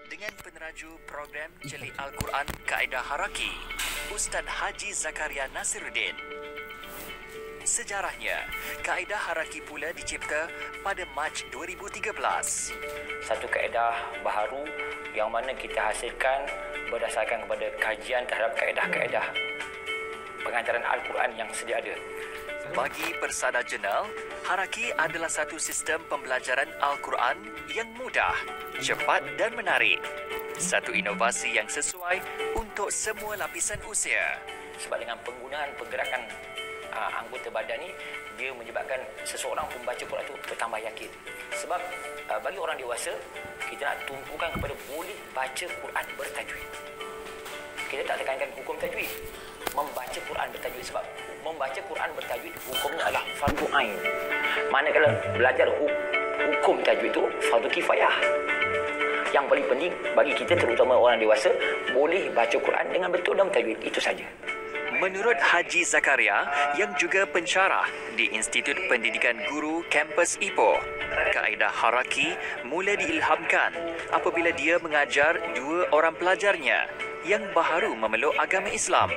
Dengan peneraju program Celik Al-Quran Kaedah Haraki, Ustaz Haji Zakaria Nasiruddin. Sejarahnya, kaedah haraki pula dicipta pada Mac 2013. Satu kaedah baharu yang mana kita hasilkan berdasarkan kepada kajian terhadap kaedah-kaedah pengajaran Al-Quran yang sedia ada. Bagi persada jenal, haraki adalah satu sistem pembelajaran Al-Quran yang mudah, cepat dan menarik. Satu inovasi yang sesuai untuk semua lapisan usia. Sebab dengan penggunaan pergerakan anggota badan ni, dia menyebabkan seseorang pembaca Quran itu bertambah yakin. Sebab bagi orang dewasa, kita nak tumpukan kepada boleh baca Quran bertajwid. Kita tak tekankan hukum tajwid, membaca Quran bertajwid. Sebab membaca Quran bertajwid hukumnya adalah fardu ain. Manakala belajar hukum tajwid itu fardu kifayah. Yang paling penting bagi kita, terutama orang dewasa, boleh baca Quran dengan betul dan tajwid. Itu saja. Menurut Haji Zakaria yang juga pensyarah di Institut Pendidikan Guru Kampus Ipoh, kaedah haraki mula diilhamkan apabila dia mengajar dua orang pelajarnya yang baharu memeluk agama Islam.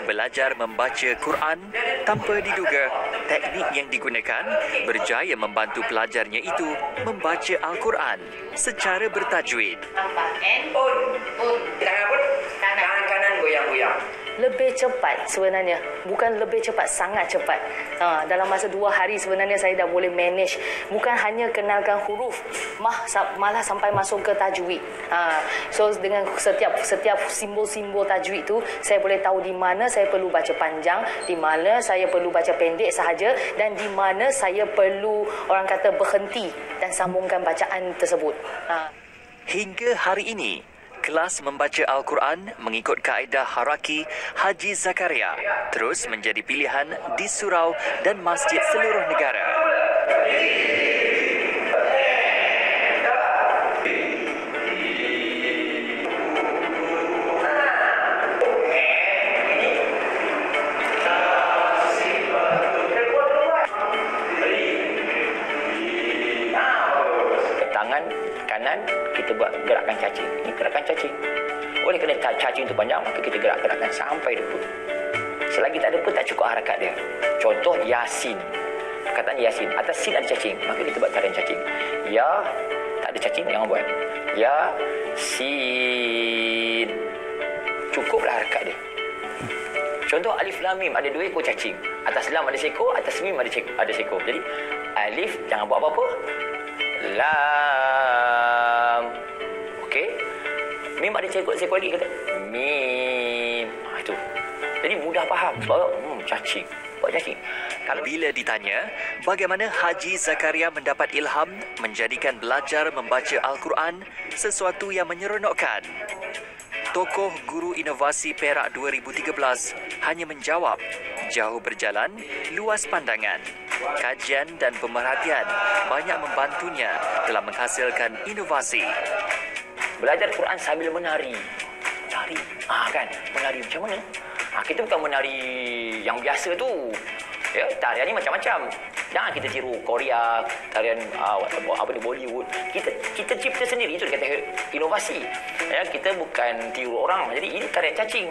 Belajar membaca Quran tanpa diduga, teknik yang digunakan berjaya membantu pelajarnya itu membaca Al-Quran secara bertajwid. Tangan kanan goyang-goyang. Lebih cepat sebenarnya. Bukan lebih cepat, sangat cepat. Dalam masa 2 hari sebenarnya saya dah boleh manage. Bukan hanya kenalkan huruf, malah sampai masuk ke tajwid. So dengan setiap simbol-simbol tajwid tu, saya boleh tahu di mana saya perlu baca panjang, di mana saya perlu baca pendek sahaja, dan di mana saya perlu, orang kata, berhenti dan sambungkan bacaan tersebut. Hingga hari ini, kelas membaca Al-Quran mengikut kaedah haraki Haji Zakaria terus menjadi pilihan di surau dan masjid seluruh negara. Tangan kanan kita buat gerakan cacing. Ini gerakan cacing. Oleh kerana cacing itu panjang, maka kita gerak-gerakkan sampai depan. Selagi tak ada pun tak cukup harakat dia. Contoh Yasin. Perkataan Yasin. Atas sin ada cacing, maka kita buat tarian cacing. Ya, tak ada cacing, jangan buat. Ya, sin. Cukuplah harakat dia. Contoh Alif Lam Mim, ada 2 ekor cacing. Atas lam ada seekor, atas mim ada seekor. Jadi alif jangan buat apa-apa. Lam. Okey. Mim ada seekor lagi kata. Mim. Itu. Jadi mudah faham. Sebab cacing. Buat cacing. Bila ditanya bagaimana Haji Zakaria mendapat ilham menjadikan belajar membaca Al-Quran sesuatu yang menyeronokkan, tokoh guru inovasi Perak 2013 hanya menjawab, jauh berjalan, luas pandangan. Kajian dan pemerhatian banyak membantunya dalam menghasilkan inovasi. Belajar Quran sambil menari. Menari. Kan? Menari macam mana? Kita bukan menari yang biasa tu. Ya, tarian ni macam-macam. Jangan kita tiru Korea, tarian Bollywood. Kita cipta sendiri. Itu dia kata inovasi. Ya, kita bukan tiru orang. Jadi ini tarian cacing.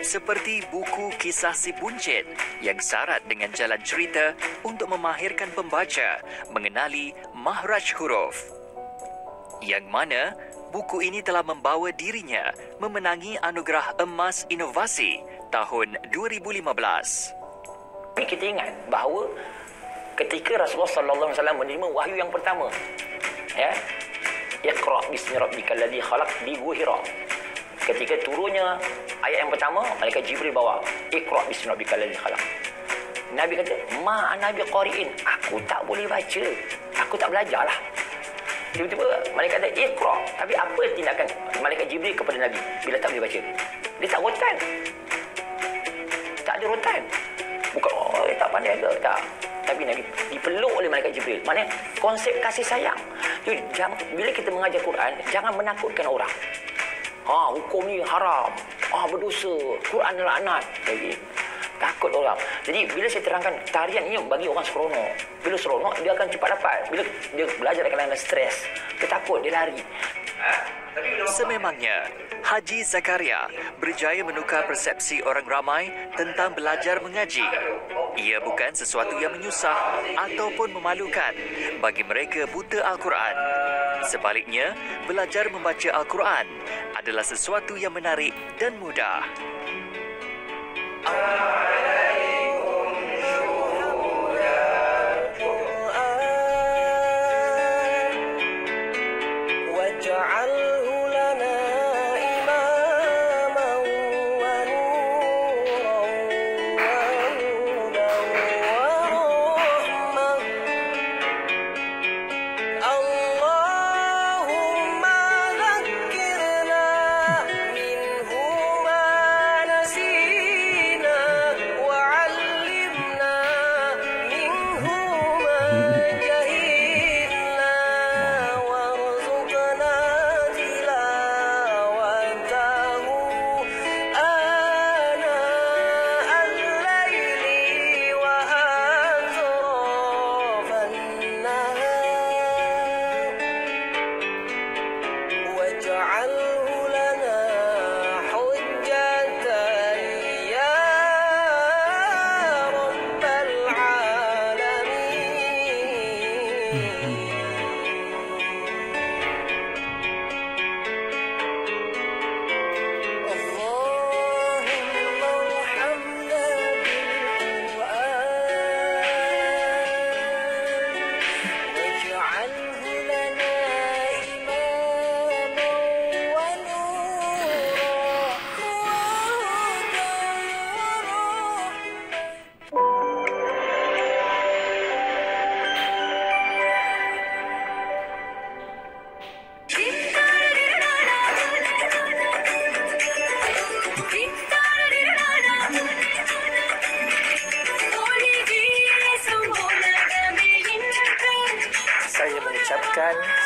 Seperti buku kisah si buncit yang syarat dengan jalan cerita untuk memahirkan pembaca mengenali mahraj huruf. Yang mana buku ini telah membawa dirinya memenangi anugerah emas inovasi tahun 2015. Kita ingat bahawa ketika Rasulullah sallallahu alaihi wasallam menerima wahyu yang pertama, ya, Iqra bismi rabbikal ladzi khalaq di Gua Hira. Ketika turunnya ayat yang pertama, malaikat Jibril bawa Iqra bismi rabbikal ladzi khalaq. Nabi kata, "Ma ana biqari'in." Aku tak boleh baca. Aku tak belajarlah. Tiba-tiba malaikat kata, "Iqra." Tapi apa tindakan malaikat Jibril kepada Nabi bila tak boleh baca? Dia tak rotan. Tak ada rotan. Bukan, tak pandai ke? Tak. Tapi Nabi dipeluk oleh malaikat Jibril. Maknanya konsep kasih sayang. Jadi, bila kita mengajar Quran, jangan menakutkan orang. Hukum ni haram. Berdosa. Quran laknat. Jadi, Takut orang. Jadi bila saya terangkan tarian ini bagi orang seronok. Bila seronok dia akan cepat dapat. Bila dia belajar kadang-kadang stres, dia takut, dia lari. Sememangnya, Haji Zakaria berjaya menukar persepsi orang ramai tentang belajar mengaji. Ia bukan sesuatu yang menyusah ataupun memalukan bagi mereka buta Al-Quran. Sebaliknya, belajar membaca Al-Quran adalah sesuatu yang menarik dan mudah.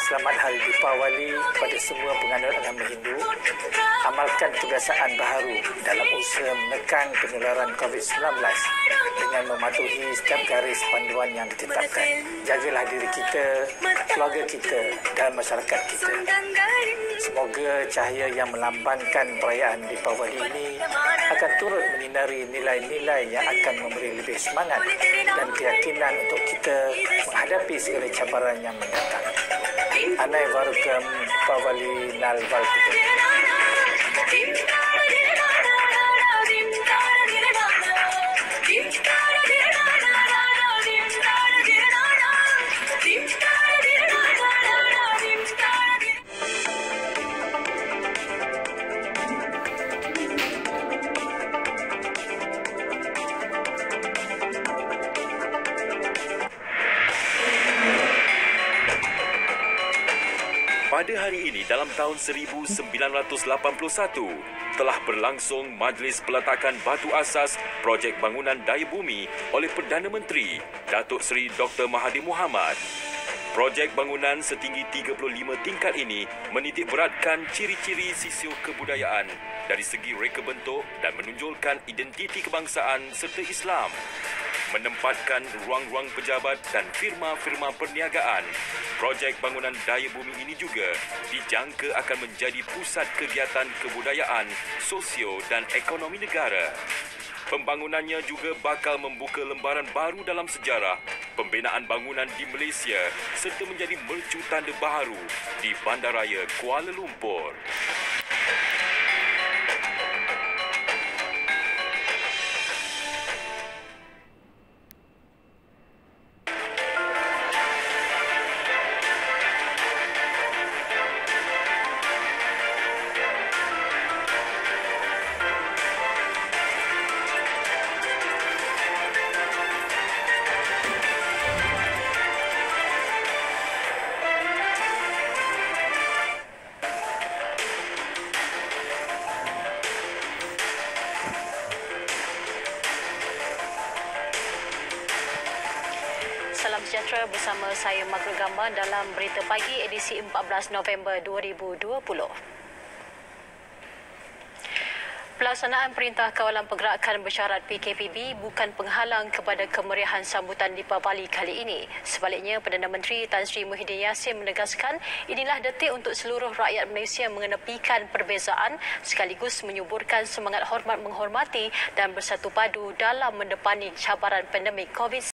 Selamat Hari Deepawali kepada semua penganut agama Hindu. Amalkan kebiasaan baharu dalam usaha menekan penularan COVID-19 dengan mematuhi setiap garis panduan yang ditetapkan. Jagalah diri kita, keluarga kita dan masyarakat kita. Semoga cahaya yang melambangkan perayaan Deepawali ini akan turut menyinari nilai-nilai yang akan memberi lebih semangat dan keyakinan untuk kita menghadapi segala cabaran yang mendatang. Anai Varukam Pawali Nal Valtupu. Pada hari ini dalam tahun 1981 telah berlangsung majlis peletakan batu asas projek bangunan daya bumi oleh Perdana Menteri Datuk Seri Dr. Mahathir Mohamad. Projek bangunan setinggi 35 tingkat ini menitik beratkan ciri-ciri sosio-kebudayaan dari segi reka bentuk dan menunjulkan identiti kebangsaan serta Islam. Menempatkan ruang-ruang pejabat dan firma-firma perniagaan. Projek bangunan daya bumi ini juga dijangka akan menjadi pusat kegiatan kebudayaan, sosio dan ekonomi negara. Pembangunannya juga bakal membuka lembaran baru dalam sejarah pembinaan bangunan di Malaysia serta menjadi mercu tanda baharu di Bandaraya Kuala Lumpur. Salam sejahtera bersama saya Magro Gamba dalam Berita Pagi edisi 14 November 2020. Pelaksanaan Perintah Kawalan Pergerakan Bersyarat PKPB bukan penghalang kepada kemeriahan sambutan Deepavali kali ini. Sebaliknya, Perdana Menteri Tan Sri Muhyiddin Yassin menegaskan inilah detik untuk seluruh rakyat Malaysia mengenepikan perbezaan sekaligus menyuburkan semangat hormat menghormati dan bersatu padu dalam mendepani cabaran pandemik COVID-19.